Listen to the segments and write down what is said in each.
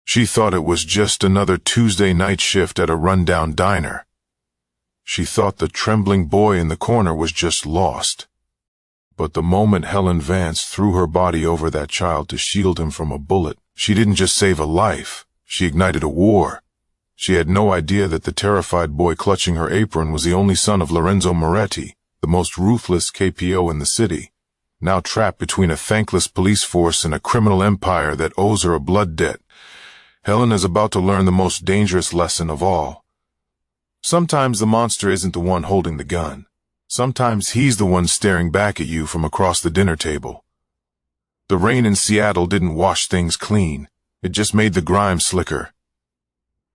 She thought it was just another Tuesday night shift at a rundown diner. She thought the trembling boy in the corner was just lost. But the moment Helen Vance threw her body over that child to shield him from a bullet, she didn't just save a life, she ignited a war. She had no idea that the terrified boy clutching her apron was the only son of Lorenzo Moretti, the most ruthless KPO in the city, now trapped between a thankless police force and a criminal empire that owes her a blood debt. Helen is about to learn the most dangerous lesson of all. Sometimes the monster isn't the one holding the gun. Sometimes he's the one staring back at you from across the dinner table. The rain in Seattle didn't wash things clean. It just made the grime slicker.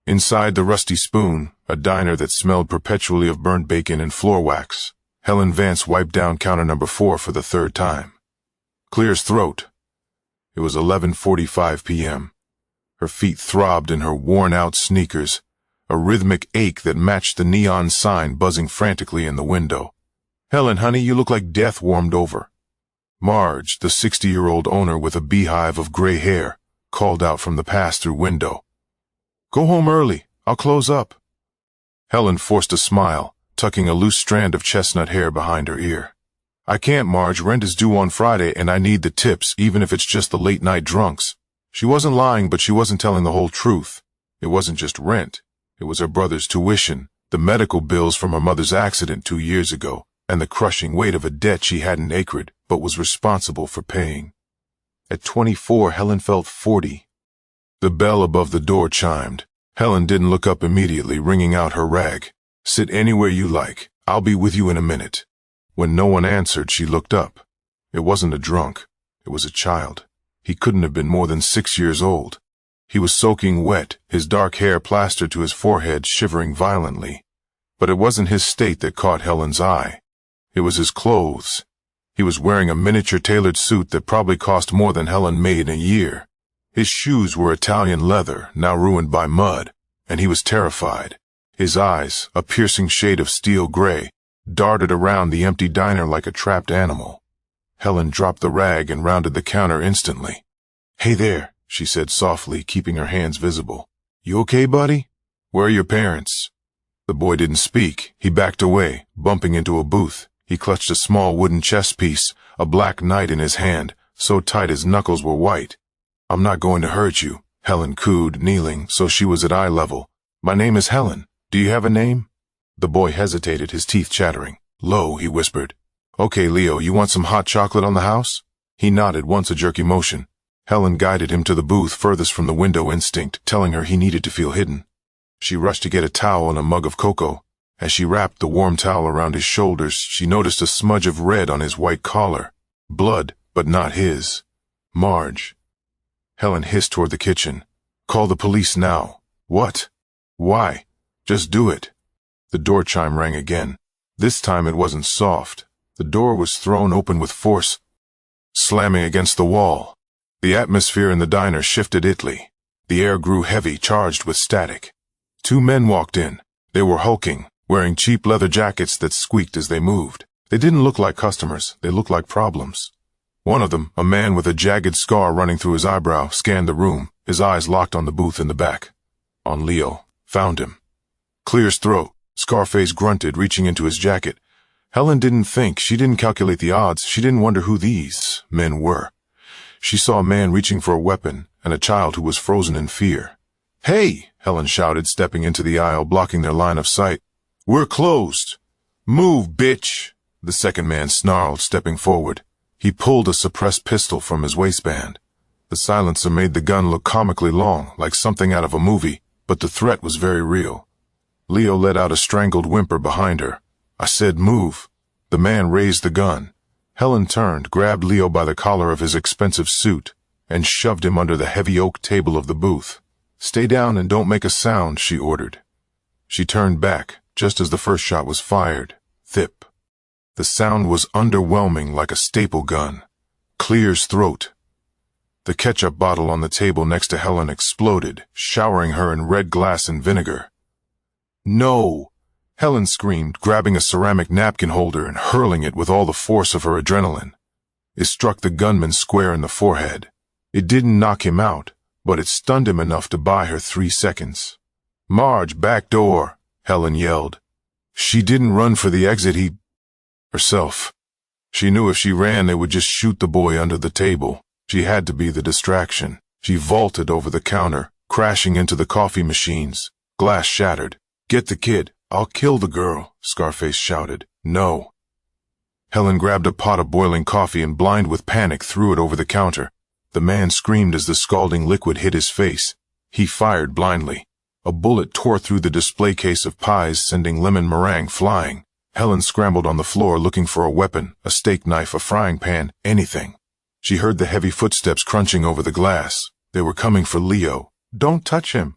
Inside the Rusty Spoon, a diner that smelled perpetually of burnt bacon and floor wax, Helen Vance wiped down counter number 4 for the 3rd time. Clear as throat. It was 11:45 p.m. Her feet throbbed in her worn-out sneakers, a rhythmic ache that matched the neon sign buzzing frantically in the window. "Helen, honey, you look like death warmed over." Marge, the 60-year-old owner with a beehive of gray hair, called out from the pass-through window. "Go home early. I'll close up." Helen forced a smile, tucking a loose strand of chestnut hair behind her ear. "I can't, Marge. Rent is due on Friday, and I need the tips, even if it's just the late-night drunks." She wasn't lying, but she wasn't telling the whole truth. It wasn't just rent. It was her brother's tuition, the medical bills from her mother's accident 2 years ago, and the crushing weight of a debt she hadn't acred, but was responsible for paying. At 24, Helen felt 40. The bell above the door chimed. Helen didn't look up immediately, wringing out her rag. "Sit anywhere you like. I'll be with you in a minute." When no one answered, she looked up. It wasn't a drunk. It was a child. He couldn't have been more than 6 years old. He was soaking wet, his dark hair plastered to his forehead, shivering violently. But it wasn't his state that caught Helen's eye. It was his clothes. He was wearing a miniature tailored suit that probably cost more than Helen made in a year. His shoes were Italian leather, now ruined by mud, and he was terrified. His eyes, a piercing shade of steel gray, darted around the empty diner like a trapped animal. Helen dropped the rag and rounded the counter instantly. "Hey there," she said softly, keeping her hands visible. "You okay, buddy? Where are your parents?" The boy didn't speak. He backed away, bumping into a booth. He clutched a small wooden chess piece, a black knight in his hand, so tight his knuckles were white. "I'm not going to hurt you," Helen cooed, kneeling so she was at eye level. "My name is Helen. Do you have a name?" The boy hesitated, his teeth chattering. "Low," he whispered. "Okay, Leo, you want some hot chocolate on the house?" He nodded once, a jerky motion. Helen guided him to the booth furthest from the window instinct, telling her he needed to feel hidden. She rushed to get a towel and a mug of cocoa. As she wrapped the warm towel around his shoulders, she noticed a smudge of red on his white collar. Blood, but not his. "Marge." Helen hissed toward the kitchen. "Call the police now." "What? Why?" "Just do it." The door chime rang again. This time it wasn't soft. The door was thrown open with force, slamming against the wall. The atmosphere in the diner shifted itly. The air grew heavy, charged with static. 2 men walked in. They were hulking, wearing cheap leather jackets that squeaked as they moved. They didn't look like customers. They looked like problems. One of them, a man with a jagged scar running through his eyebrow, scanned the room, his eyes locked on the booth in the back. On Leo. Found him. Clear as throat. Scarface grunted, reaching into his jacket. Helen didn't think. She didn't calculate the odds. She didn't wonder who these men were. She saw a man reaching for a weapon and a child who was frozen in fear. "Hey!" Helen shouted, stepping into the aisle, blocking their line of sight. "We're closed." "Move, bitch!" The second man snarled, stepping forward. He pulled a suppressed pistol from his waistband. The silencer made the gun look comically long, like something out of a movie, but the threat was very real. Leo let out a strangled whimper behind her. "I said move." The man raised the gun. Helen turned, grabbed Leo by the collar of his expensive suit, and shoved him under the heavy oak table of the booth. "Stay down and don't make a sound," she ordered. She turned back, just as the first shot was fired. Thip. The sound was underwhelming, like a staple gun. Clear as throat. The ketchup bottle on the table next to Helen exploded, showering her in red glass and vinegar. "No!" Helen screamed, grabbing a ceramic napkin holder and hurling it with all the force of her adrenaline. It struck the gunman square in the forehead. It didn't knock him out, but it stunned him enough to buy her 3 seconds. "Marge, back door," Helen yelled. She didn't run for the exit, herself. She knew if she ran they would just shoot the boy under the table. She had to be the distraction. She vaulted over the counter, crashing into the coffee machines. Glass shattered. "Get the kid. I'll kill the girl," Scarface shouted. "No." Helen grabbed a pot of boiling coffee and, blind with panic, threw it over the counter. The man screamed as the scalding liquid hit his face. He fired blindly. A bullet tore through the display case of pies, sending lemon meringue flying. Helen scrambled on the floor looking for a weapon, a steak knife, a frying pan, anything. She heard the heavy footsteps crunching over the glass. They were coming for Leo. "Don't touch him."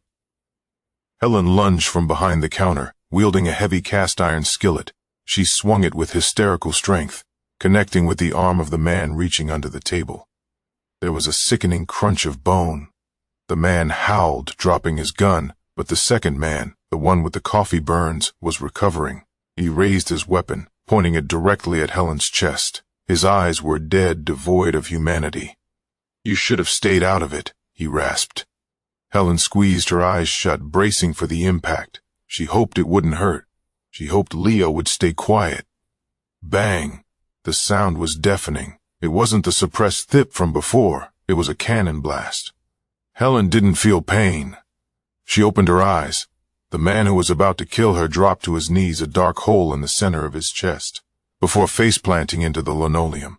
Helen lunged from behind the counter, wielding a heavy cast-iron skillet. She swung it with hysterical strength, connecting with the arm of the man reaching under the table. There was a sickening crunch of bone. The man howled, dropping his gun, but the second man, the one with the coffee burns, was recovering. He raised his weapon, pointing it directly at Helen's chest. His eyes were dead, devoid of humanity. "You should have stayed out of it," he rasped. Helen squeezed her eyes shut, bracing for the impact. She hoped it wouldn't hurt. She hoped Leo would stay quiet. Bang! The sound was deafening. It wasn't the suppressed thip from before. It was a cannon blast. Helen didn't feel pain. She opened her eyes. The man who was about to kill her dropped to his knees, a dark hole in the center of his chest, before face-planting into the linoleum.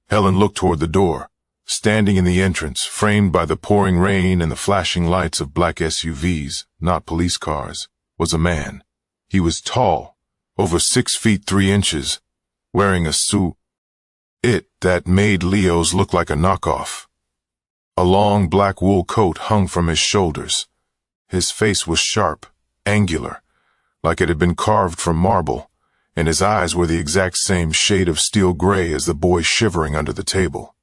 Helen looked toward the door. Standing in the entrance, framed by the pouring rain and the flashing lights of black SUVs, not police cars, was a man. He was tall, over 6 feet 3 inches, wearing a suit that made Leo's look like a knockoff. A long black wool coat hung from his shoulders. His face was sharp, angular, like it had been carved from marble, and his eyes were the exact same shade of steel gray as the boy shivering under the table.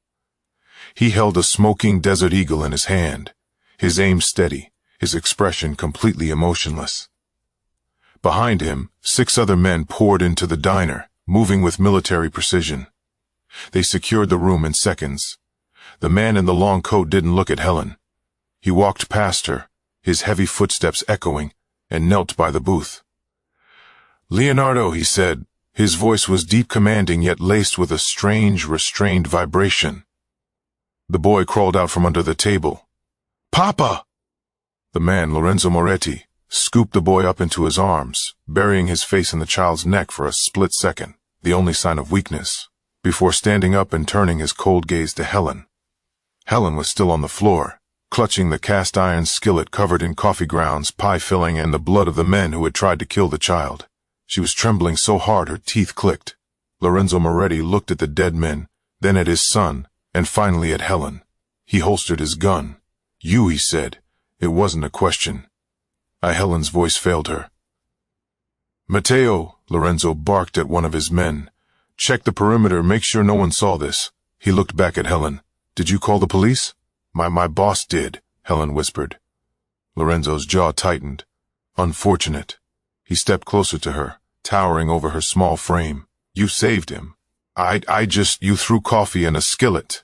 He held a smoking Desert Eagle in his hand, his aim steady, his expression completely emotionless. Behind him, 6 other men poured into the diner, moving with military precision. They secured the room in seconds. The man in the long coat didn't look at Helen. He walked past her, his heavy footsteps echoing, and knelt by the booth. "Leonardo," he said. His voice was deep, commanding, yet laced with a strange, restrained vibration. The boy crawled out from under the table. "Papa!" The man, Lorenzo Moretti, scooped the boy up into his arms, burying his face in the child's neck for a split second, the only sign of weakness, before standing up and turning his cold gaze to Helen. Helen was still on the floor, clutching the cast-iron skillet covered in coffee grounds, pie filling, and the blood of the men who had tried to kill the child. She was trembling so hard her teeth clicked. Lorenzo Moretti looked at the dead men, then at his son, and finally at Helen. He holstered his gun. "You," he said. It wasn't a question. Helen's voice failed her. "Matteo," Lorenzo barked at one of his men. "Check the perimeter, make sure no one saw this." He looked back at Helen. "Did you call the police?" My boss did," Helen whispered. Lorenzo's jaw tightened. "Unfortunate." He stepped closer to her, towering over her small frame. "You saved him. You threw coffee in a skillet."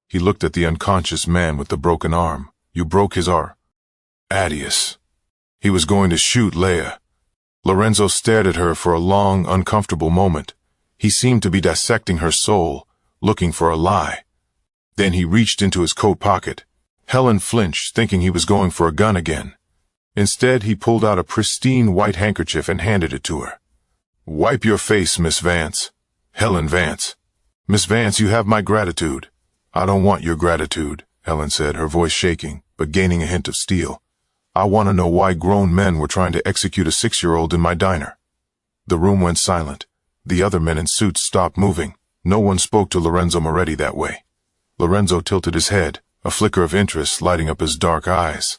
He looked at the unconscious man with the broken arm. "You broke his arm." "Adius." He was going to shoot Leia. Lorenzo stared at her for a long, uncomfortable moment. He seemed to be dissecting her soul, looking for a lie. Then he reached into his coat pocket. Helen flinched, thinking he was going for a gun again. Instead, he pulled out a pristine white handkerchief and handed it to her. "Wipe your face, Miss Vance." "Helen Vance." "Miss Vance, you have my gratitude." "I don't want your gratitude," Helen said, her voice shaking, but gaining a hint of steel. "I want to know why grown men were trying to execute a 6-year-old in my diner." The room went silent. The other men in suits stopped moving. No one spoke to Lorenzo Moretti that way. Lorenzo tilted his head, a flicker of interest lighting up his dark eyes.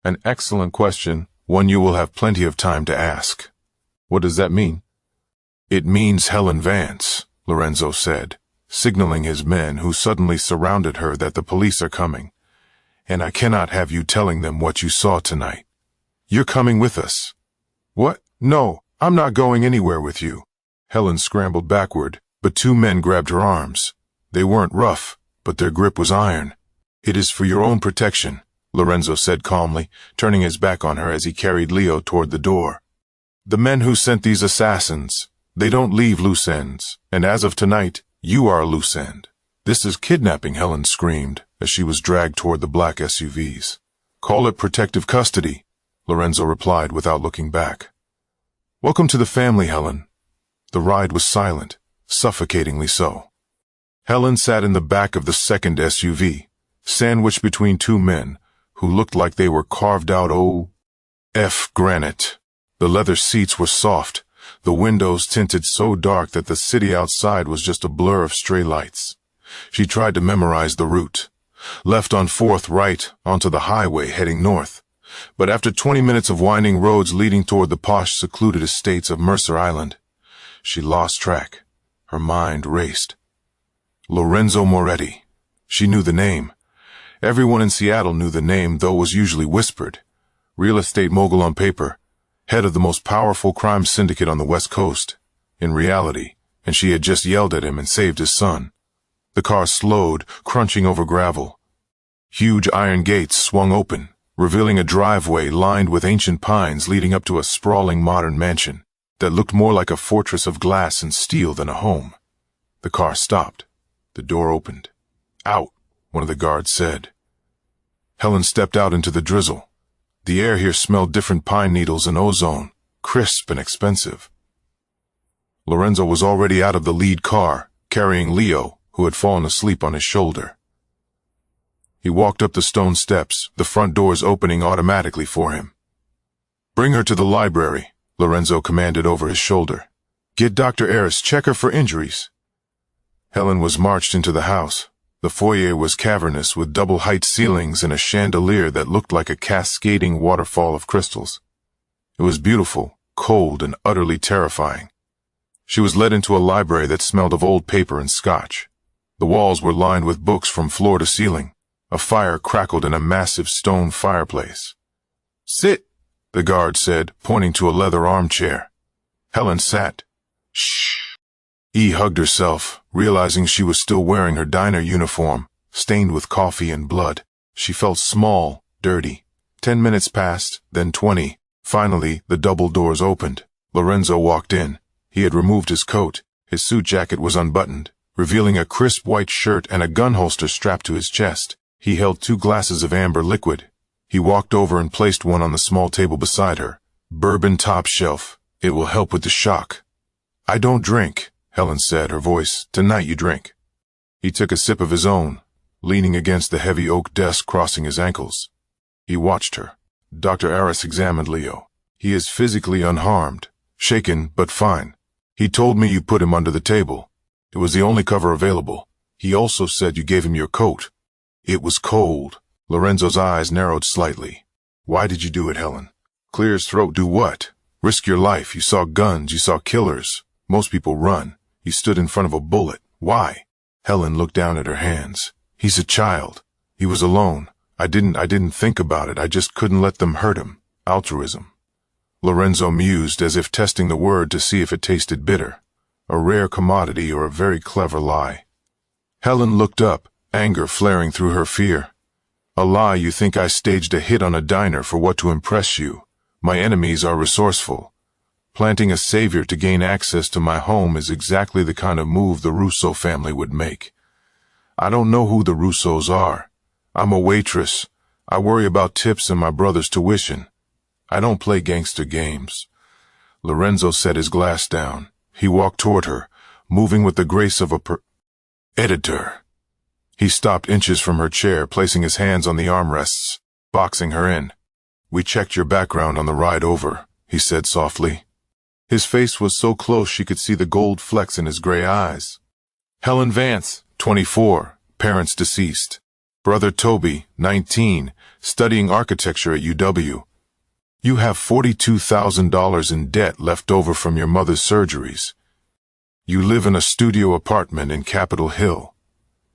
"An excellent question, one you will have plenty of time to ask." "What does that mean?" "It means Helen Vance," Lorenzo said, signaling his men, who suddenly surrounded her, that the police are coming. "And I cannot have you telling them what you saw tonight. You're coming with us." "What? No, I'm not going anywhere with you." Helen scrambled backward, but 2 men grabbed her arms. They weren't rough, but their grip was iron. It is for your own protection, Lorenzo said calmly, turning his back on her as he carried Leo toward the door. The men who sent these assassins, they don't leave loose ends, and as of tonight, you are a loose end. This is kidnapping, Helen screamed as she was dragged toward the black SUVs. Call it protective custody, Lorenzo replied without looking back. Welcome to the family, Helen. The ride was silent, suffocatingly so. Helen sat in the back of the second SUV, sandwiched between two men who looked like they were carved out of granite. The leather seats were soft, the windows tinted so dark that the city outside was just a blur of stray lights. She tried to memorize the route. Left on 4th right onto the highway heading north. But after 20 minutes of winding roads leading toward the posh, secluded estates of Mercer Island, she lost track. Her mind raced. Lorenzo Moretti. She knew the name. Everyone in Seattle knew the name, though it was usually whispered. Real estate mogul on paper, head of the most powerful crime syndicate on the West Coast. In reality, and she had just yelled at him and saved his son. The car slowed, crunching over gravel. Huge iron gates swung open, revealing a driveway lined with ancient pines leading up to a sprawling modern mansion that looked more like a fortress of glass and steel than a home. The car stopped. The door opened. Out, one of the guards said. Helen stepped out into the drizzle. The air here smelled different pine needles and ozone, crisp and expensive. Lorenzo was already out of the lead car, carrying Leo, who had fallen asleep on his shoulder. He walked up the stone steps, the front doors opening automatically for him. Bring her to the library, Lorenzo commanded over his shoulder. Get Dr. Heir's, check her for injuries. Helen was marched into the house. The foyer was cavernous with double-height ceilings and a chandelier that looked like a cascading waterfall of crystals. It was beautiful, cold, and utterly terrifying. She was led into a library that smelled of old paper and scotch. The walls were lined with books from floor to ceiling. A fire crackled in a massive stone fireplace. Sit, the guard said, pointing to a leather armchair. Helen sat. Shh. E hugged herself, realizing she was still wearing her diner uniform, stained with coffee and blood. She felt small, dirty. 10 minutes passed, then 20. Finally, the double doors opened. Lorenzo walked in. He had removed his coat. His suit jacket was unbuttoned, revealing a crisp white shirt and a gun holster strapped to his chest. He held 2 glasses of amber liquid. He walked over and placed one on the small table beside her. Bourbon top shelf. It will help with the shock. I don't drink, Helen said, her voice. Tonight you drink. He took a sip of his own, leaning against the heavy oak desk crossing his ankles. He watched her. Dr. Aris examined Leo. He is physically unharmed, shaken but fine. He told me you put him under the table. It was the only cover available. He also said you gave him your coat. It was cold. Lorenzo's eyes narrowed slightly. Why did you do it, Helen? Clear his throat. Do what? Risk your life. You saw guns. You saw killers. Most people run. You stood in front of a bullet. Why? Helen looked down at her hands. He's a child. He was alone. I didn't think about it. I just couldn't let them hurt him. Altruism. Lorenzo mused as if testing the word to see if it tasted bitter. A rare commodity or a very clever lie. Helen looked up, anger flaring through her fear. A lie. You think I staged a hit on a diner for what to impress you. My enemies are resourceful. Planting a savior to gain access to my home is exactly the kind of move the Russo family would make. I don't know who the Russos are. I'm a waitress. I worry about tips and my brother's tuition. I don't play gangster games. Lorenzo set his glass down. He walked toward her, moving with the grace of a editor. He stopped inches from her chair, placing his hands on the armrests, boxing her in. We checked your background on the ride over, he said softly. His face was so close she could see the gold flecks in his gray eyes. Helen Vance, 24, parents deceased. Brother Toby, 19, studying architecture at UW. You have $42,000 in debt left over from your mother's surgeries. You live in a studio apartment in Capitol Hill.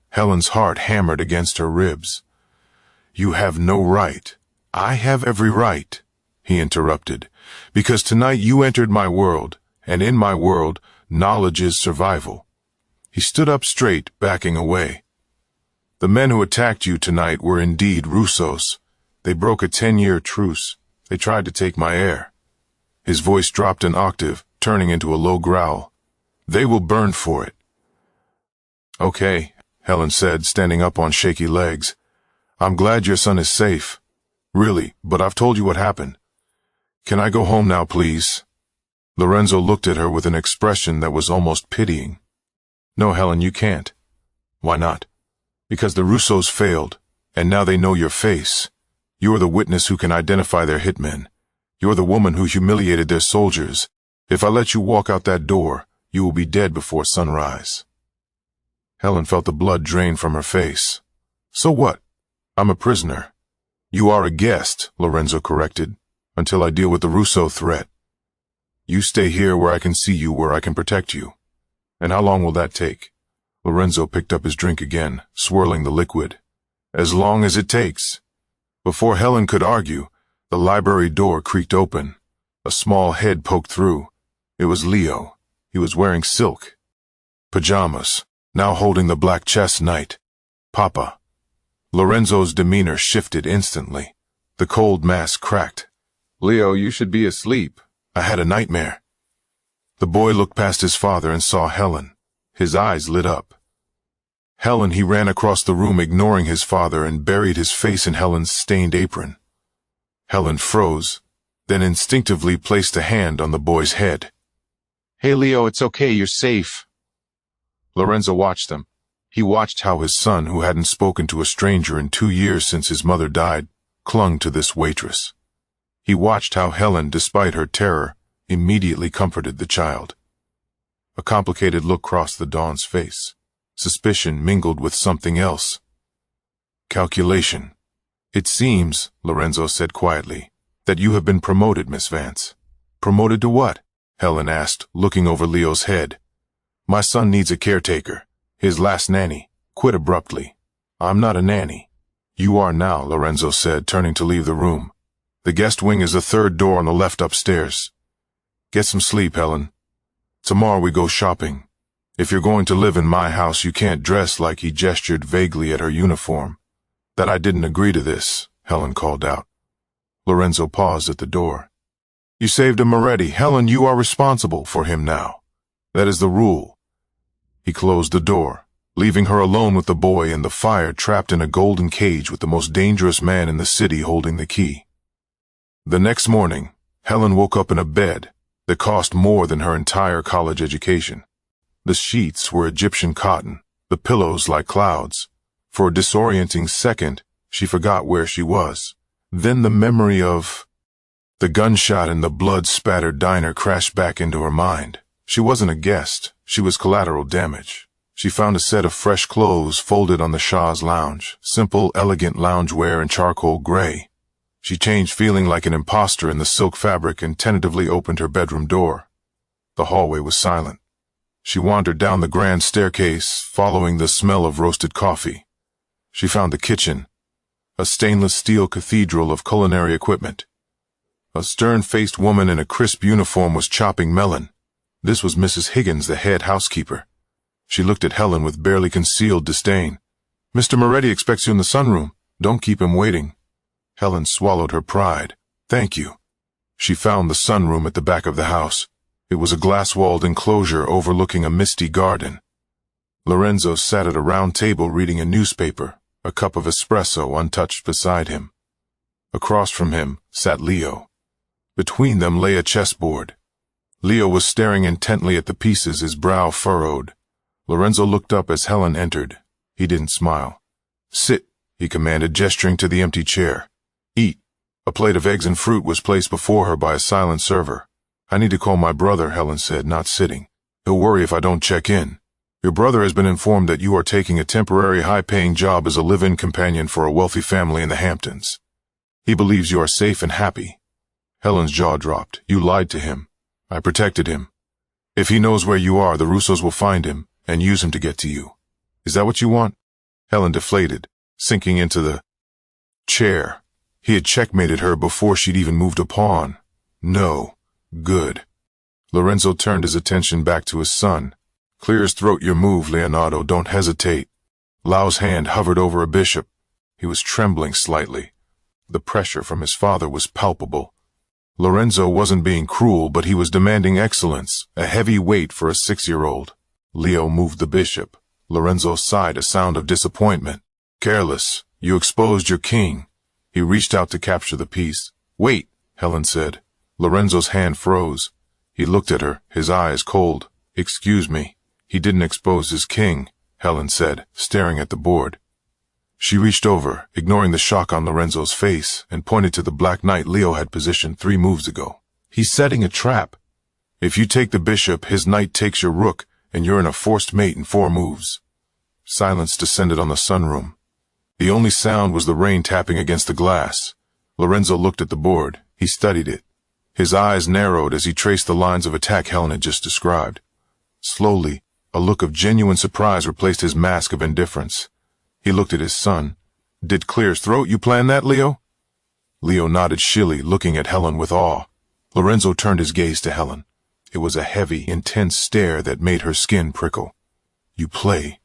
Helen's heart hammered against her ribs. You have no right. I have every right, he interrupted, because tonight you entered my world, and in my world, knowledge is survival. He stood up straight, backing away. The men who attacked you tonight were indeed Russos. They broke a 10-year truce. They tried to take my heir." His voice dropped an octave, turning into a low growl. "They will burn for it." "Okay," Helen said, standing up on shaky legs. "I'm glad your son is safe. Really, but I've told you what happened. Can I go home now, please?" Lorenzo looked at her with an expression that was almost pitying. "No, Helen, you can't." "Why not?" "Because the Russos failed, and now they know your face. You're the witness who can identify their hitmen. You're the woman who humiliated their soldiers. If I let you walk out that door, you will be dead before sunrise." Helen felt the blood drain from her face. "So what? I'm a prisoner." "You are a guest," Lorenzo corrected, "until I deal with the Russo threat. You stay here where I can see you, where I can protect you." "And how long will that take?" Lorenzo picked up his drink again, swirling the liquid. "As long as it takes." Before Helen could argue, the library door creaked open. A small head poked through. It was Leo. He was wearing silk pajamas, now holding the black chess knight. "Papa." Lorenzo's demeanor shifted instantly. The cold mask cracked. "Leo, you should be asleep. I had a nightmare." The boy looked past his father and saw Helen. His eyes lit up. "Helen," he ran across the room, ignoring his father, and buried his face in Helen's stained apron. Helen froze, then instinctively placed a hand on the boy's head. "Hey, Leo, it's okay, you're safe." Lorenzo watched them. He watched how his son, who hadn't spoken to a stranger in 2 years since his mother died, clung to this waitress. He watched how Helen, despite her terror, immediately comforted the child. A complicated look crossed the Don's face. Suspicion mingled with something else. Calculation. "It seems," Lorenzo said quietly, "that you have been promoted, Miss Vance." "Promoted to what?" Helen asked, looking over Leo's head. "My son needs a caretaker. His last nanny quit abruptly." "I'm not a nanny." "You are now," Lorenzo said, turning to leave the room. "The guest wing is the third door on the left upstairs. Get some sleep, Helen. Tomorrow we go shopping. If you're going to live in my house, you can't dress like—" He gestured vaguely at her uniform. "That I didn't agree to this," Helen called out. Lorenzo paused at the door. "You saved him already. Helen, you are responsible for him now. That is the rule." He closed the door, leaving her alone with the boy and the fire, trapped in a golden cage with the most dangerous man in the city holding the key. The next morning, Helen woke up in a bed that cost more than her entire college education. The sheets were Egyptian cotton, the pillows like clouds. For a disorienting second, she forgot where she was. Then the memory of the gunshot in the blood-spattered diner crashed back into her mind. She wasn't a guest. She was collateral damage. She found a set of fresh clothes folded on the Shah's lounge, simple, elegant loungewear in charcoal gray. She changed, feeling like an imposter in the silk fabric, and tentatively opened her bedroom door. The hallway was silent. She wandered down the grand staircase, following the smell of roasted coffee. She found the kitchen, a stainless steel cathedral of culinary equipment. A stern-faced woman in a crisp uniform was chopping melon. This was Mrs. Higgins, the head housekeeper. She looked at Helen with barely concealed disdain. "Mr. Moretti expects you in the sunroom. Don't keep him waiting." Helen swallowed her pride. "Thank you." She found the sunroom at the back of the house. It was a glass-walled enclosure overlooking a misty garden. Lorenzo sat at a round table reading a newspaper, a cup of espresso untouched beside him. Across from him sat Leo. Between them lay a chessboard. Leo was staring intently at the pieces, his brow furrowed. Lorenzo looked up as Helen entered. He didn't smile. "Sit," he commanded, gesturing to the empty chair. "Eat." A plate of eggs and fruit was placed before her by a silent server. "I need to call my brother," Helen said, not sitting. "He'll worry if I don't check in. Your brother has been informed that you are taking a temporary high-paying job as a live-in companion for a wealthy family in the Hamptons. He believes you are safe and happy." Helen's jaw dropped. "You lied to him. I protected him. If he knows where you are, the Russos will find him and use him to get to you. Is that what you want?" Helen deflated, sinking into the chair. He had checkmated her before she'd even moved a pawn. "No. Good." Lorenzo turned his attention back to his son. "Clear his throat, your move, Leonardo. Don't hesitate." Lau's hand hovered over a bishop. He was trembling slightly. The pressure from his father was palpable. Lorenzo wasn't being cruel, but he was demanding excellence, a heavy weight for a 6-year-old. Leo moved the bishop. Lorenzo sighed a sound of disappointment. Careless, you exposed your king. He reached out to capture the piece. Wait, Helen said. Lorenzo's hand froze. He looked at her, his eyes cold. Excuse me. He didn't expose his king, Helen said, staring at the board. She reached over, ignoring the shock on Lorenzo's face, and pointed to the black knight Leo had positioned 3 moves ago. He's setting a trap. If you take the bishop, his knight takes your rook, and you're in a forced mate in 4 moves. Silence descended on the sunroom. The only sound was the rain tapping against the glass. Lorenzo looked at the board. He studied it. His eyes narrowed as he traced the lines of attack Helen had just described. Slowly, a look of genuine surprise replaced his mask of indifference. He looked at his son. Did clear his throat you plan that, Leo? Leo nodded shilly, looking at Helen with awe. Lorenzo turned his gaze to Helen. It was a heavy, intense stare that made her skin prickle. You play.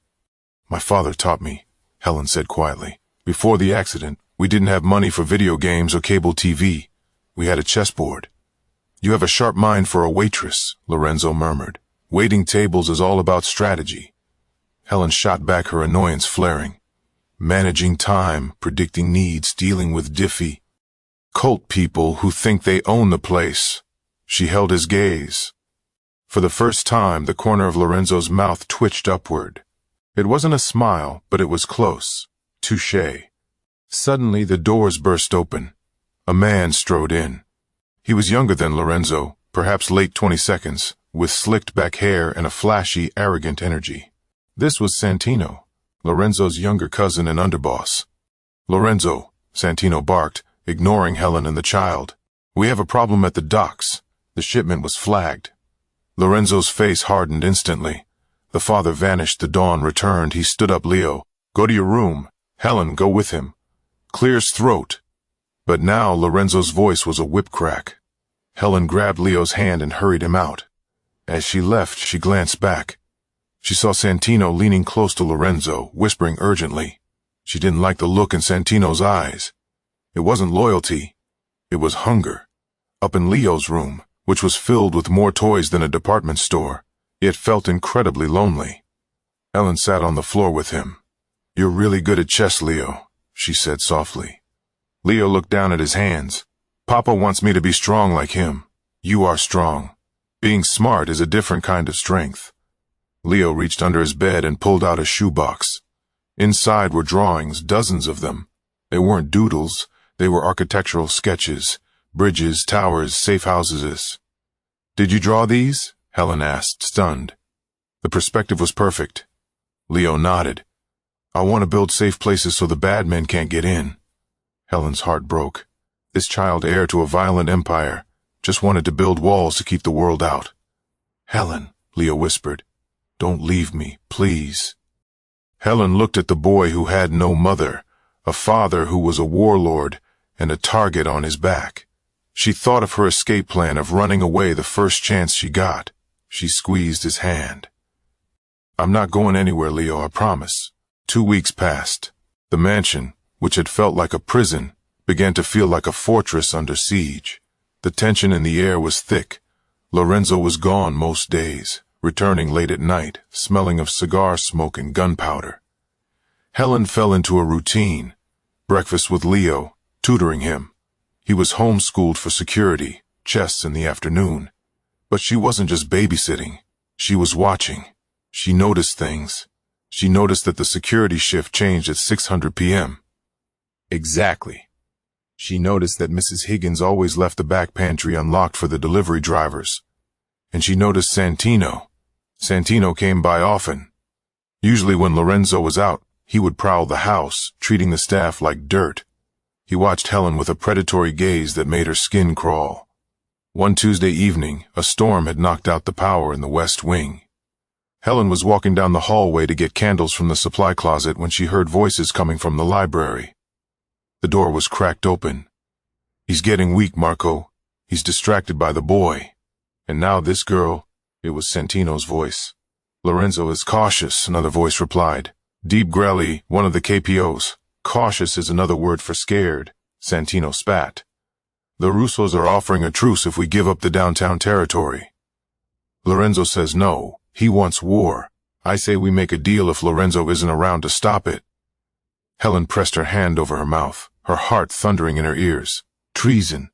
My father taught me, Helen said quietly. Before the accident, we didn't have money for video games or cable TV. We had a chessboard. You have a sharp mind for a waitress, Lorenzo murmured. Waiting tables is all about strategy. Helen shot back, her annoyance flaring. Managing time, predicting needs, dealing with diffy cult people who think they own the place. She held his gaze. For the first time, the corner of Lorenzo's mouth twitched upward. It wasn't a smile, but it was close. Touché. Suddenly, the doors burst open. A man strode in. He was younger than Lorenzo, perhaps late 22s, with slicked back hair and a flashy, arrogant energy. This was Santino, Lorenzo's younger cousin and underboss. Lorenzo, Santino barked, ignoring Helen and the child. We have a problem at the docks. The shipment was flagged. Lorenzo's face hardened instantly. The father vanished, the dawn returned. He stood up. Leo, go to your room. Helen, go with him. Clear his throat. But now Lorenzo's voice was a whip crack. Helen grabbed Leo's hand and hurried him out. As she left, she glanced back. She saw Santino leaning close to Lorenzo, whispering urgently. She didn't like the look in Santino's eyes. It wasn't loyalty. It was hunger. Up in Leo's room, which was filled with more toys than a department store, it felt incredibly lonely. Helen sat on the floor with him. You're really good at chess, Leo, she said softly. Leo looked down at his hands. Papa wants me to be strong like him. You are strong. Being smart is a different kind of strength. Leo reached under his bed and pulled out a shoebox. Inside were drawings, dozens of them. They weren't doodles. They were architectural sketches, bridges, towers, safe houses. Did you draw these? Helen asked, stunned. The perspective was perfect. Leo nodded. I want to build safe places so the bad men can't get in. Helen's heart broke. This child, heir to a violent empire, just wanted to build walls to keep the world out. Helen, Leo whispered, don't leave me, please. Helen looked at the boy who had no mother, a father who was a warlord, and a target on his back. She thought of her escape plan of running away the first chance she got. She squeezed his hand. I'm not going anywhere, Leo, I promise. 2 weeks passed. The mansion, which had felt like a prison, began to feel like a fortress under siege. The tension in the air was thick. Lorenzo was gone most days, returning late at night, smelling of cigar smoke and gunpowder. Helen fell into a routine. Breakfast with Leo, tutoring him. He was homeschooled for security, chess in the afternoon. But she wasn't just babysitting. She was watching. She noticed things. She noticed that the security shift changed at 600 p.m. Exactly. She noticed that Mrs. Higgins always left the back pantry unlocked for the delivery drivers. And she noticed Santino. Santino came by often. Usually when Lorenzo was out, he would prowl the house, treating the staff like dirt. He watched Helen with a predatory gaze that made her skin crawl. One Tuesday evening, a storm had knocked out the power in the West Wing. Helen was walking down the hallway to get candles from the supply closet when she heard voices coming from the library. The door was cracked open. He's getting weak, Marco. He's distracted by the boy. And now this girl, it was Santino's voice. Lorenzo is cautious, another voice replied. Deep Grelly, one of the KPOs. Cautious is another word for scared, Santino spat. The Russos are offering a truce if we give up the downtown territory. Lorenzo says no, he wants war. I say we make a deal if Lorenzo isn't around to stop it. Helen pressed her hand over her mouth, her heart thundering in her ears. Treason.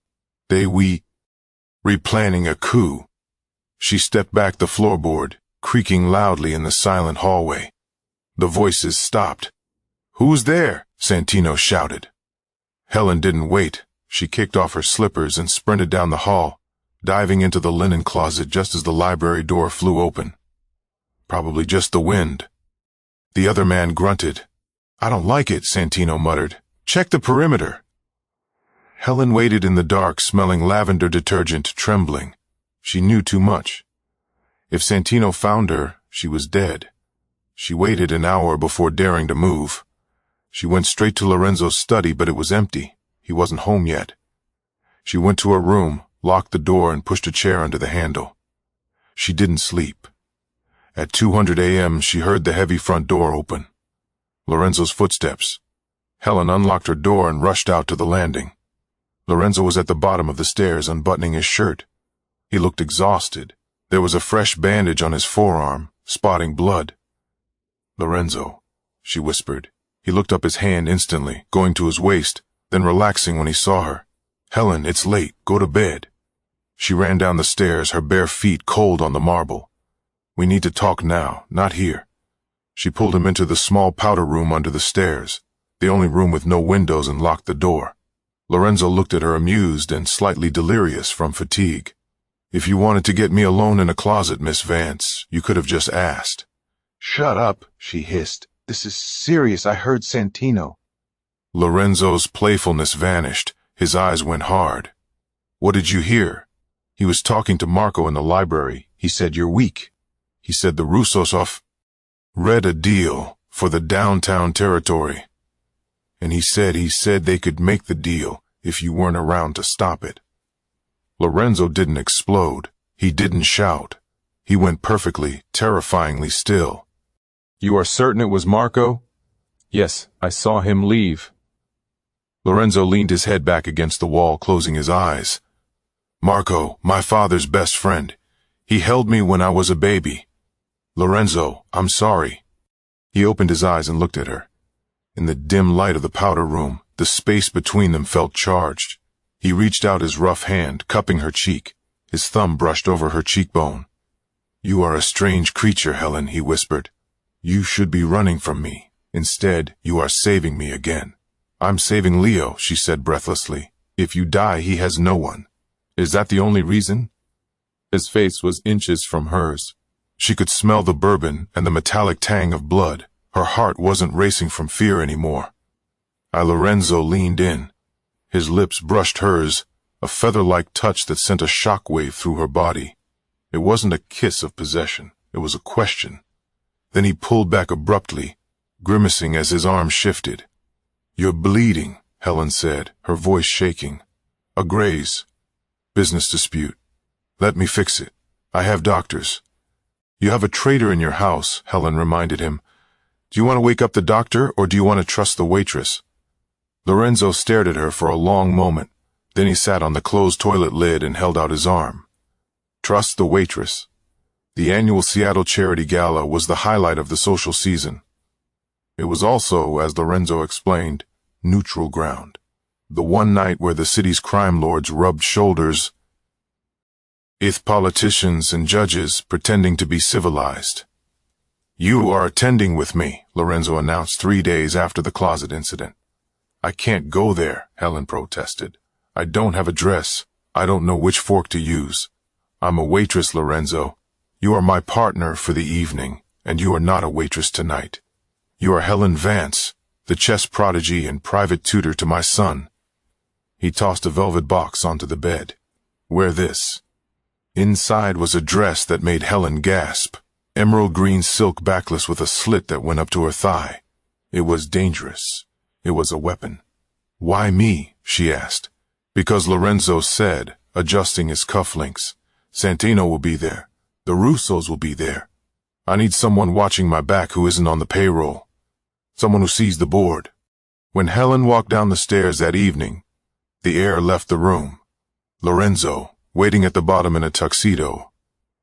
Replanning a coup. She stepped back the floorboard, creaking loudly in the silent hallway. The voices stopped. Who's there? Santino shouted. Helen didn't wait. She kicked off her slippers and sprinted down the hall, diving into the linen closet just as the library door flew open. Probably just the wind. The other man grunted. I don't like it, Santino muttered. Check the perimeter. Helen waited in the dark, smelling lavender detergent, trembling. She knew too much. If Santino found her, she was dead. She waited an hour before daring to move. She went straight to Lorenzo's study, but it was empty. He wasn't home yet. She went to her room, locked the door, and pushed a chair under the handle. She didn't sleep. At 2:00 a.m., she heard the heavy front door open. Lorenzo's footsteps. Helen unlocked her door and rushed out to the landing. Lorenzo was at the bottom of the stairs, unbuttoning his shirt. He looked exhausted. There was a fresh bandage on his forearm, spotting blood. Lorenzo, she whispered. He looked up his hand instantly, going to his waist, then relaxing when he saw her. Helen, it's late. Go to bed. She ran down the stairs, her bare feet cold on the marble. We need to talk now, not here. She pulled him into the small powder room under the stairs, the only room with no windows, and locked the door. Lorenzo looked at her amused and slightly delirious from fatigue. If you wanted to get me alone in a closet, Miss Vance, you could have just asked. Shut up, she hissed. This is serious. I heard Santino. Lorenzo's playfulness vanished. His eyes went hard. What did you hear? He was talking to Marco in the library. He said you're weak. He said the Russos read a deal for the downtown territory. And he said they could make the deal if you weren't around to stop it. Lorenzo didn't explode. He didn't shout. He went perfectly, terrifyingly still. You are certain it was Marco? Yes, I saw him leave. Lorenzo leaned his head back against the wall, closing his eyes. Marco, my father's best friend. He held me when I was a baby. Lorenzo, I'm sorry. He opened his eyes and looked at her. In the dim light of the powder room, the space between them felt charged. He reached out his rough hand, cupping her cheek. His thumb brushed over her cheekbone. You are a strange creature, Helen, he whispered. You should be running from me. Instead, you are saving me again. I'm saving Leo, she said breathlessly. If you die, he has no one. Is that the only reason? His face was inches from hers. She could smell the bourbon and the metallic tang of blood. Her heart wasn't racing from fear anymore. Lorenzo leaned in. His lips brushed hers, a feather-like touch that sent a shockwave through her body. It wasn't a kiss of possession. It was a question. Then he pulled back abruptly, grimacing as his arm shifted. You're bleeding, Helen said, her voice shaking. A graze. Business dispute. Let me fix it. I have doctors. You have a traitor in your house, Helen reminded him. Do you want to wake up the doctor, or do you want to trust the waitress? Lorenzo stared at her for a long moment. Then he sat on the closed toilet lid and held out his arm. Trust the waitress. The annual Seattle Charity Gala was the highlight of the social season. It was also, as Lorenzo explained, neutral ground. The one night where the city's crime lords rubbed shoulders with politicians and judges pretending to be civilized. You are attending with me, Lorenzo announced 3 days after the closet incident. I can't go there, Helen protested. I don't have a dress. I don't know which fork to use. I'm a waitress, Lorenzo. You are my partner for the evening, and you are not a waitress tonight. You are Helen Vance, the chess prodigy and private tutor to my son. He tossed a velvet box onto the bed. Wear this. Inside was a dress that made Helen gasp. Emerald green silk backless with a slit that went up to her thigh. It was dangerous. It was a weapon. Why me? She asked. Because Lorenzo said, adjusting his cufflinks. Santino will be there. The Russos will be there. I need someone watching my back who isn't on the payroll. Someone who sees the board. When Helen walked down the stairs that evening, the heir left the room. Lorenzo, waiting at the bottom in a tuxedo,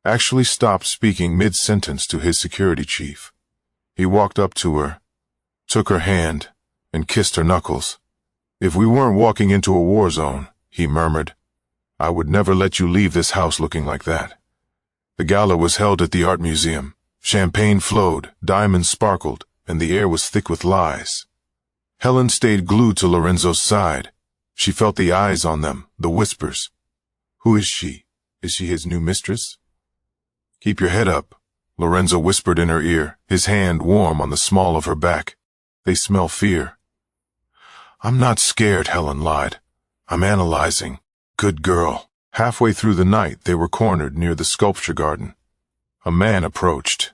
actually stopped speaking mid-sentence to his security chief. He walked up to her, took her hand, and kissed her knuckles. "If we weren't walking into a war zone," he murmured, "I would never let you leave this house looking like that." The gala was held at the art museum. Champagne flowed, diamonds sparkled, and the air was thick with lies. Helen stayed glued to Lorenzo's side. She felt the eyes on them, the whispers. "Who is she? Is she his new mistress?" "Keep your head up," Lorenzo whispered in her ear, his hand warm on the small of her back. "They smell fear." "I'm not scared," Helen lied. "I'm analyzing. Good girl." Halfway through the night, they were cornered near the sculpture garden. A man approached.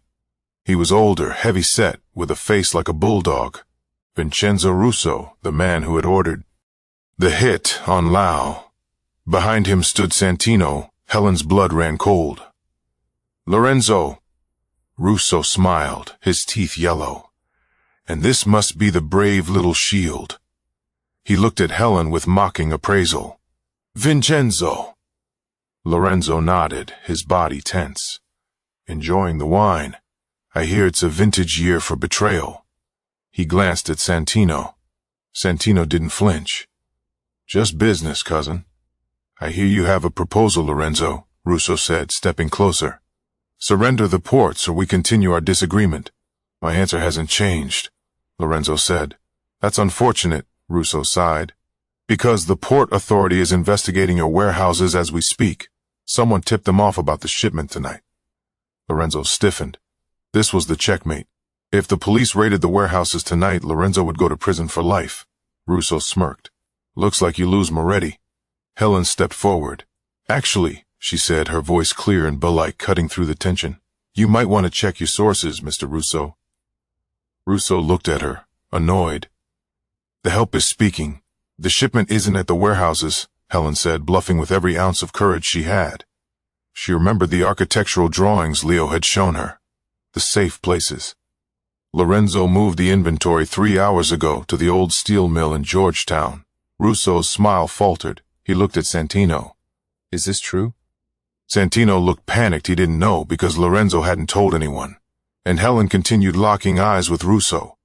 He was older, heavy-set, with a face like a bulldog. Vincenzo Russo, the man who had ordered the hit on Lau. Behind him stood Santino. Helen's blood ran cold. "Lorenzo." Russo smiled, his teeth yellow. "And this must be the brave little shield." He looked at Helen with mocking appraisal. "Vincenzo." Lorenzo nodded, his body tense. "Enjoying the wine. I hear it's a vintage year for betrayal." He glanced at Santino. Santino didn't flinch. "Just business, cousin." "I hear you have a proposal, Lorenzo," Russo said, stepping closer. "Surrender the ports or we continue our disagreement." "My answer hasn't changed," Lorenzo said. "That's unfortunate," Russo sighed. "Because the port authority is investigating your warehouses as we speak. Someone tipped them off about the shipment tonight." Lorenzo stiffened. This was the checkmate. If the police raided the warehouses tonight, Lorenzo would go to prison for life. Russo smirked. "Looks like you lose Moretti." Helen stepped forward. "Actually," she said, her voice clear and bell-like, cutting through the tension, "you might want to check your sources, Mr. Russo." Russo looked at her, annoyed. "The help is speaking. The shipment isn't at the warehouses," Helen said, bluffing with every ounce of courage she had. She remembered the architectural drawings Leo had shown her. The safe places. "Lorenzo moved the inventory 3 hours ago to the old steel mill in Georgetown." Russo's smile faltered. He looked at Santino. "Is this true?" Santino looked panicked. He didn't know because Lorenzo hadn't told anyone. And Helen continued, locking eyes with Russo.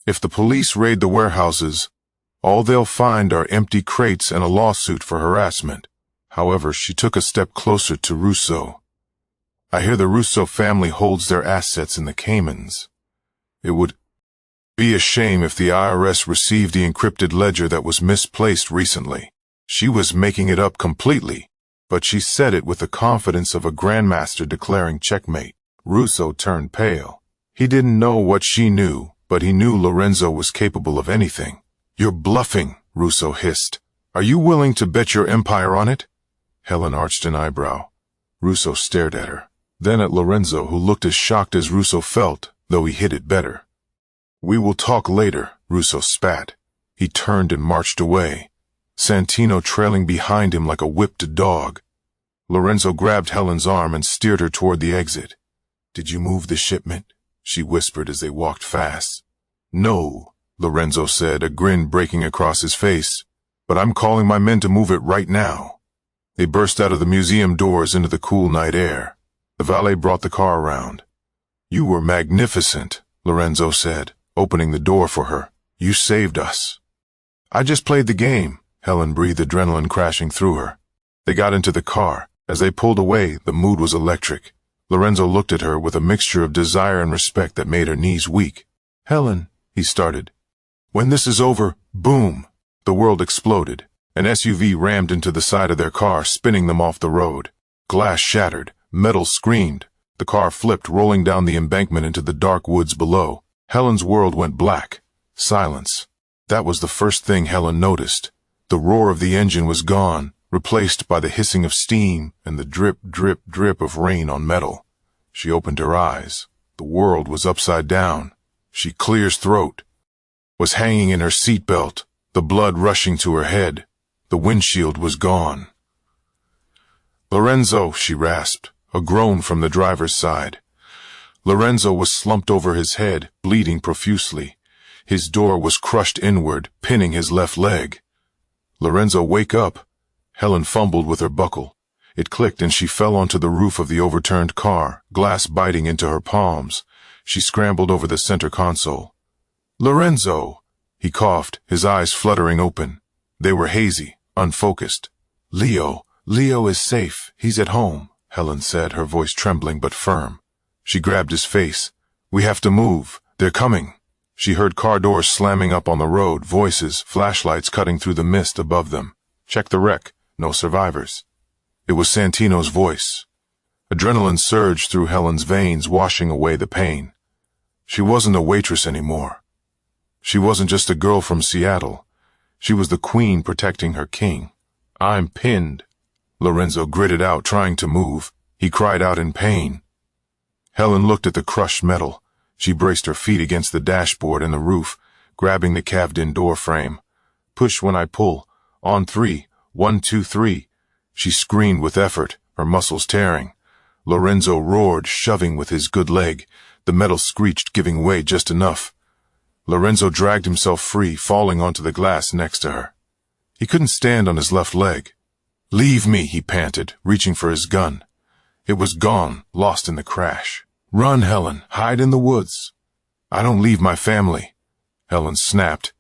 "If the police raid the warehouses, all they'll find are empty crates and a lawsuit for harassment." However, she took a step closer to Russo. "I hear the Russo family holds their assets in the Caymans. It would be a shame if the IRS received the encrypted ledger that was misplaced recently." She was making it up completely, but she said it with the confidence of a grandmaster declaring checkmate. Russo turned pale. He didn't know what she knew, but he knew Lorenzo was capable of anything. "You're bluffing," Russo hissed. "Are you willing to bet your empire on it?" Helen arched an eyebrow. Russo stared at her, then at Lorenzo, who looked as shocked as Russo felt, though he hid it better. "We will talk later," Russo spat. He turned and marched away, Santino trailing behind him like a whipped dog. Lorenzo grabbed Helen's arm and steered her toward the exit. "Did you move the shipment?" she whispered as they walked fast. "No," Lorenzo said, a grin breaking across his face. "But I'm calling my men to move it right now." They burst out of the museum doors into the cool night air. The valet brought the car around. "You were magnificent," Lorenzo said, opening the door for her. "You saved us." "I just played the game," Helen breathed, adrenaline crashing through her. They got into the car. As they pulled away, the mood was electric. Lorenzo looked at her with a mixture of desire and respect that made her knees weak. "Helen," he started. "When this is over," boom! The world exploded. An SUV rammed into the side of their car, spinning them off the road. Glass shattered. Metal screamed. The car flipped, rolling down the embankment into the dark woods below. Helen's world went black. Silence. That was the first thing Helen noticed. The roar of the engine was gone, replaced by the hissing of steam and the drip, drip, drip of rain on metal. She opened her eyes. The world was upside down. She cleared throat, was hanging in her seatbelt, the blood rushing to her head. The windshield was gone. "Lorenzo," she rasped, a groan from the driver's side. Lorenzo was slumped over his head, bleeding profusely. His door was crushed inward, pinning his left leg. "Lorenzo, wake up." Helen fumbled with her buckle. It clicked and she fell onto the roof of the overturned car, glass biting into her palms. She scrambled over the center console. "Lorenzo!" He coughed, his eyes fluttering open. They were hazy, unfocused. Leo is safe. He's at home," Helen said, her voice trembling but firm. She grabbed his face. "We have to move. They're coming." She heard car doors slamming up on the road, voices, flashlights cutting through the mist above them. "Check the wreck. No survivors." It was Santino's voice. Adrenaline surged through Helen's veins, washing away the pain. She wasn't a waitress anymore. She wasn't just a girl from Seattle. She was the queen protecting her king. "I'm pinned." Lorenzo gritted out, trying to move. He cried out in pain. Helen looked at the crushed metal. She braced her feet against the dashboard and the roof, grabbing the caved-in door frame. "Push when I pull. On 3. 1, 2, 3. She screamed with effort, her muscles tearing. Lorenzo roared, shoving with his good leg. The metal screeched, giving way just enough. Lorenzo dragged himself free, falling onto the glass next to her. He couldn't stand on his left leg. "Leave me," he panted, reaching for his gun. It was gone, lost in the crash. "Run, Helen. Hide in the woods." "I don't leave my family." Helen snapped.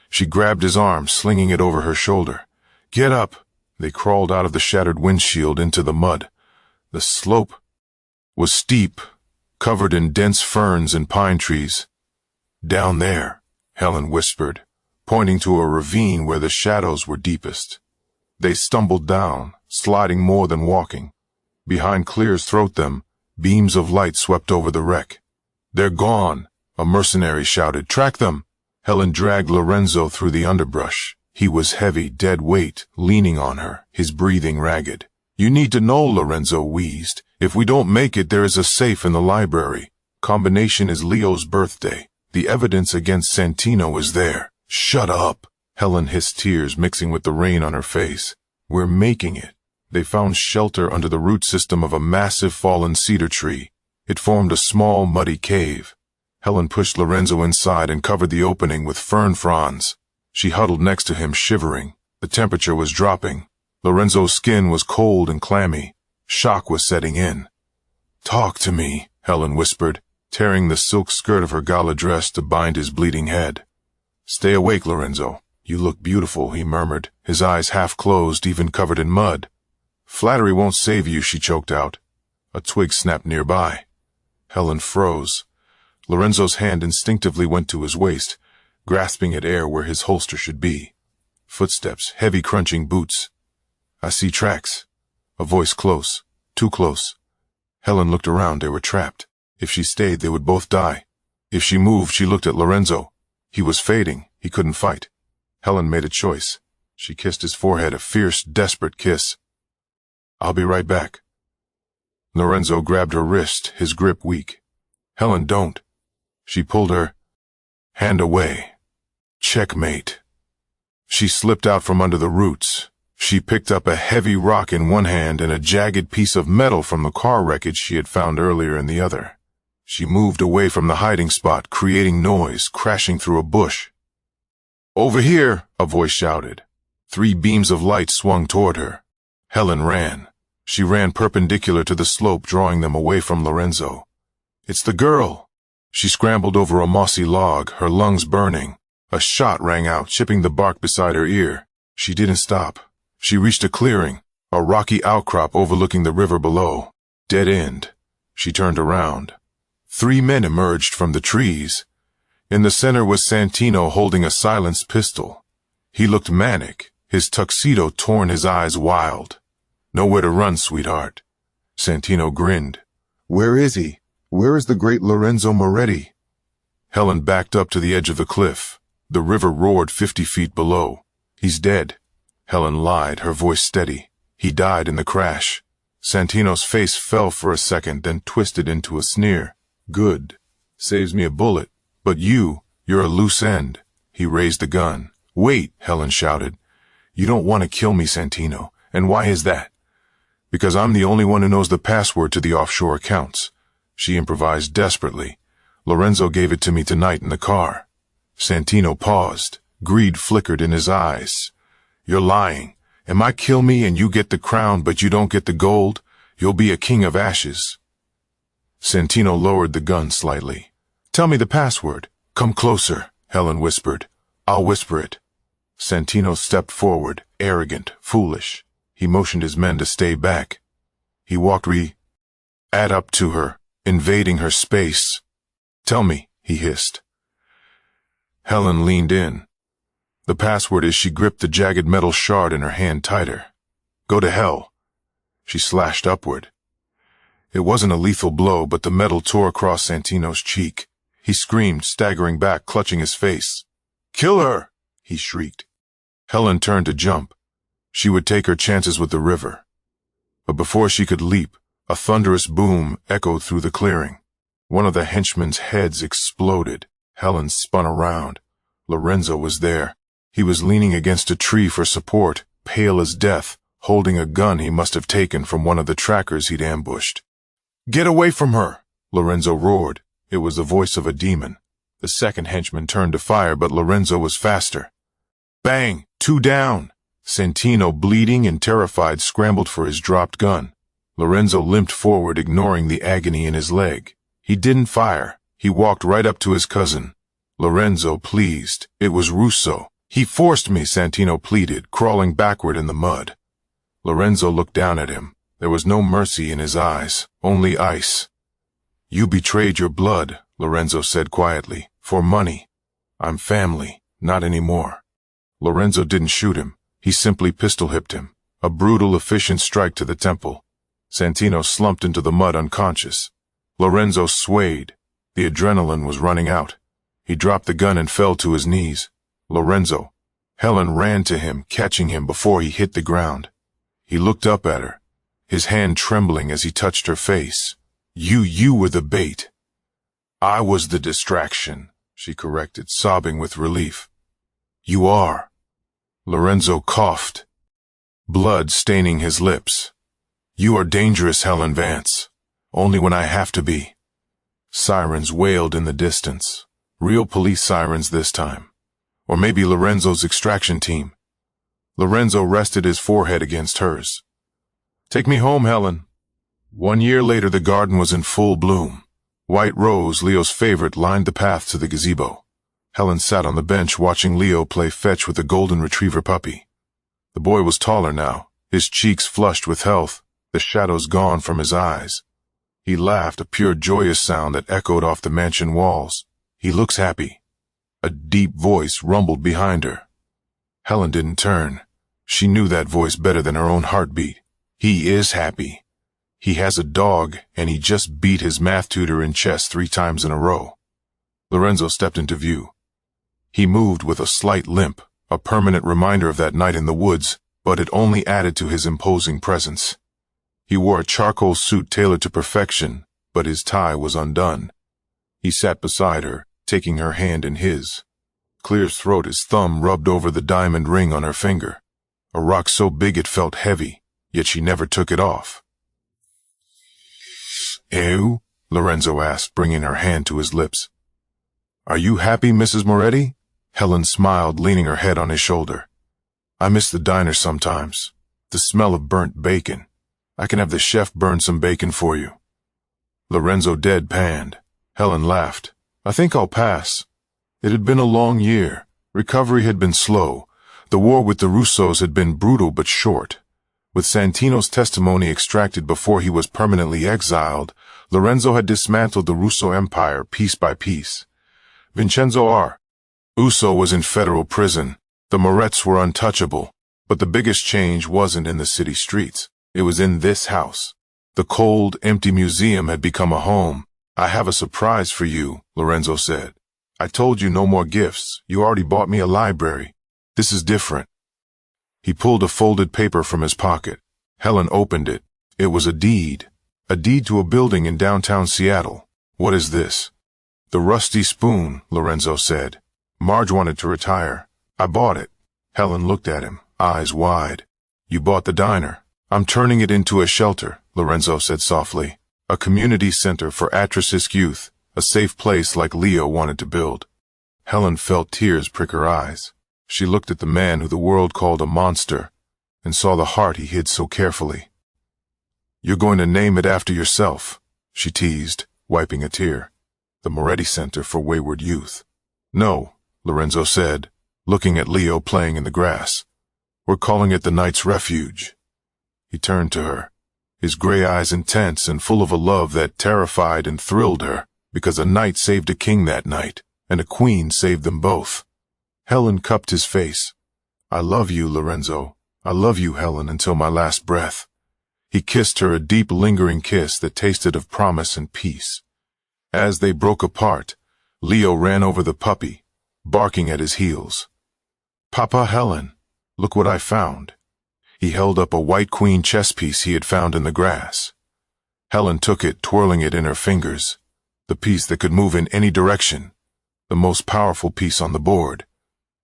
She grabbed his arm, slinging it over her shoulder. "Get up." They crawled out of the shattered windshield into the mud. The slope was steep, covered in dense ferns and pine trees. "Down there," Helen whispered, pointing to a ravine where the shadows were deepest. They stumbled down, sliding more than walking. Behind Clear's throat them, beams of light swept over the wreck. "They're gone," a mercenary shouted. "Track them." Helen dragged Lorenzo through the underbrush. He was heavy, dead weight, leaning on her, his breathing ragged. "You need to know," Lorenzo wheezed. "If we don't make it, there is a safe in the library. Combination is Leo's birthday. The evidence against Santino is there." "Shut up," Helen hissed, tears mixing with the rain on her face. "We're making it." They found shelter under the root system of a massive fallen cedar tree. It formed a small, muddy cave. Helen pushed Lorenzo inside and covered the opening with fern fronds. She huddled next to him, shivering. The temperature was dropping. Lorenzo's skin was cold and clammy. Shock was setting in. "Talk to me," Helen whispered, tearing the silk skirt of her gala dress to bind his bleeding head. "Stay awake, Lorenzo. You look beautiful," he murmured, his eyes half closed, even covered in mud. "Flattery won't save you," she choked out. A twig snapped nearby. Helen froze. Lorenzo's hand instinctively went to his waist, grasping at air where his holster should be. Footsteps, heavy crunching boots. "I see tracks." A voice close, too close. Helen looked around. They were trapped. If she stayed, they would both die. If she moved, she looked at Lorenzo. He was fading. He couldn't fight. Helen made a choice. She kissed his forehead, a fierce, desperate kiss. "I'll be right back." Lorenzo grabbed her wrist, his grip weak. "Helen, don't." She pulled her hand away. Checkmate. She slipped out from under the roots. She picked up a heavy rock in one hand and a jagged piece of metal from the car wreckage she had found earlier in the other. She moved away from the hiding spot, creating noise, crashing through a bush. "Over here," a voice shouted. 3 beams of light swung toward her. Helen ran. She ran perpendicular to the slope, drawing them away from Lorenzo. "It's the girl." She scrambled over a mossy log, her lungs burning. A shot rang out, chipping the bark beside her ear. She didn't stop. She reached a clearing, a rocky outcrop overlooking the river below. Dead end. She turned around. 3 men emerged from the trees. In the center was Santino holding a silenced pistol. He looked manic, his tuxedo torn, his eyes wild. "Nowhere to run, sweetheart." Santino grinned. "Where is he? Where is the great Lorenzo Moretti?" Helen backed up to the edge of the cliff. The river roared 50 feet below. "He's dead." Helen lied, her voice steady. "He died in the crash." Santino's face fell for a second, then twisted into a sneer. "Good. Saves me a bullet. But you're a loose end." He raised the gun. "Wait," Helen shouted. "You don't want to kill me, Santino. And why is that?" "Because I'm the only one who knows the password to the offshore accounts." She improvised desperately. "Lorenzo gave it to me tonight in the car." Santino paused. Greed flickered in his eyes. You're lying. Am I kill me and you get the crown but you don't get the gold? You'll be a king of ashes. Santino lowered the gun slightly. Tell me the password. Come closer, Helen whispered. I'll whisper it. Santino stepped forward, arrogant, foolish. He motioned his men to stay back. He walked up to her, invading her space. Tell me, he hissed. Helen leaned in. The password is she gripped the jagged metal shard in her hand tighter. Go to hell. She slashed upward. It wasn't a lethal blow, but the metal tore across Santino's cheek. He screamed, staggering back, clutching his face. Kill her, he shrieked. Helen turned to jump. She would take her chances with the river. But before she could leap, a thunderous boom echoed through the clearing. One of the henchmen's heads exploded. Helen spun around. Lorenzo was there. He was leaning against a tree for support, pale as death, holding a gun he must have taken from one of the trackers he'd ambushed. Get away from her, Lorenzo roared. It was the voice of a demon. The second henchman turned to fire, but Lorenzo was faster. Bang! 2 down! Santino, bleeding and terrified, scrambled for his dropped gun. Lorenzo limped forward, ignoring the agony in his leg. He didn't fire. He walked right up to his cousin. Lorenzo, pleased. It was Russo. He forced me, Santino pleaded, crawling backward in the mud. Lorenzo looked down at him. There was no mercy in his eyes, only ice. You betrayed your blood, Lorenzo said quietly, for money. I'm family, not anymore. Lorenzo didn't shoot him. He simply pistol-hipped him. A brutal, efficient strike to the temple. Santino slumped into the mud unconscious. Lorenzo swayed. The adrenaline was running out. He dropped the gun and fell to his knees. Lorenzo. Helen ran to him, catching him before he hit the ground. He looked up at her, his hand trembling as he touched her face. You were the bait. I was the distraction, she corrected, sobbing with relief. You are. Lorenzo coughed, blood staining his lips. You are dangerous, Helen Vance. Only when I have to be. Sirens wailed in the distance. Real police sirens this time. Or maybe Lorenzo's extraction team. Lorenzo rested his forehead against hers. Take me home, Helen. 1 year later, the garden was in full bloom. White Rose, Leo's favorite, lined the path to the gazebo. Helen sat on the bench watching Leo play fetch with a golden retriever puppy. The boy was taller now, his cheeks flushed with health, the shadows gone from his eyes. He laughed, a pure joyous sound that echoed off the mansion walls. He looks happy. A deep voice rumbled behind her. Helen didn't turn. She knew that voice better than her own heartbeat. He is happy. He has a dog, and he just beat his math tutor in chess 3 times in a row. Lorenzo stepped into view. He moved with a slight limp, a permanent reminder of that night in the woods, but it only added to his imposing presence. He wore a charcoal suit tailored to perfection, but his tie was undone. He sat beside her, taking her hand in his. Clear's throat, his thumb rubbed over the diamond ring on her finger. A rock so big it felt heavy, yet she never took it off. "Ew?" Lorenzo asked, bringing her hand to his lips. "Are you happy, Mrs. Moretti?" Helen smiled, leaning her head on his shoulder. "I miss the diner sometimes. The smell of burnt bacon. I can have the chef burn some bacon for you." Lorenzo deadpanned. Helen laughed. "I think I'll pass." It had been a long year. Recovery had been slow. The war with the Russos had been brutal but short. With Santino's testimony extracted before he was permanently exiled, Lorenzo had dismantled the Russo Empire piece by piece. Vincenzo R. Uso was in federal prison. The Moretts were untouchable. But the biggest change wasn't in the city streets. It was in this house. The cold, empty museum had become a home. "I have a surprise for you," Lorenzo said. "I told you no more gifts. You already bought me a library. This is different." He pulled a folded paper from his pocket. Helen opened it. It was a deed to a building in downtown Seattle. "What is this?" "The Rusty Spoon," Lorenzo said. "Marge wanted to retire. I bought it." Helen looked at him, eyes wide. "You bought the diner." "I'm turning it into a shelter," Lorenzo said softly. "A community center for at-risk youth, a safe place like Leo wanted to build." Helen felt tears prick her eyes. She looked at the man who the world called a monster and saw the heart he hid so carefully. "You're going to name it after yourself," she teased, wiping a tear. "The Moretti Center for Wayward Youth." "No," Lorenzo said, looking at Leo playing in the grass. "We're calling it the Knight's Refuge." He turned to her, his gray eyes intense and full of a love that terrified and thrilled her, because a knight saved a king that night, and a queen saved them both. Helen cupped his face. "I love you, Lorenzo. I love you, Helen, until my last breath." He kissed her, a deep, lingering kiss that tasted of promise and peace. As they broke apart, Leo ran over the puppy, barking at his heels. "Papa, Helen, look what I found." He held up a white queen chess piece he had found in the grass. Helen took it, twirling it in her fingers. The piece that could move in any direction, the most powerful piece on the board.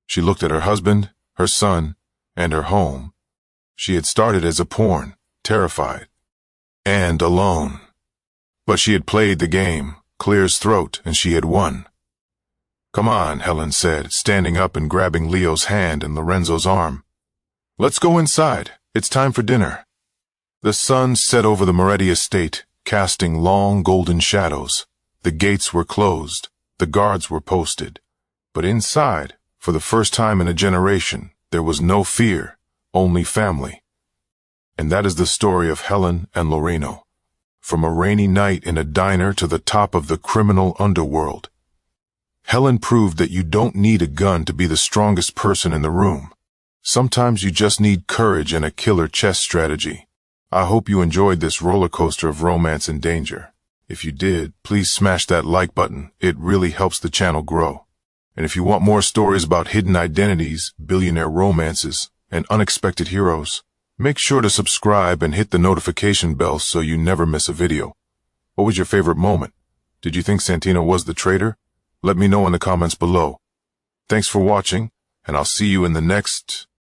She looked at her husband, her son, and her home. She had started as a pawn, terrified, and alone. But she had played the game, clear as throat, and she had won. "Come on," Helen said, standing up and grabbing Leo's hand and Lorenzo's arm. "Let's go inside. It's time for dinner." The sun set over the Moretti estate, casting long golden shadows. The gates were closed. The guards were posted. But inside, for the first time in a generation, there was no fear, only family. And that is the story of Helen and Loreno. From a rainy night in a diner to the top of the criminal underworld. Helen proved that you don't need a gun to be the strongest person in the room. Sometimes you just need courage and a killer chess strategy. I hope you enjoyed this roller coaster of romance and danger. If you did, please smash that like button. It really helps the channel grow. And if you want more stories about hidden identities, billionaire romances, and unexpected heroes, make sure to subscribe and hit the notification bell so you never miss a video. What was your favorite moment? Did you think Santino was the traitor? Let me know in the comments below. Thanks for watching, and I'll see you in the next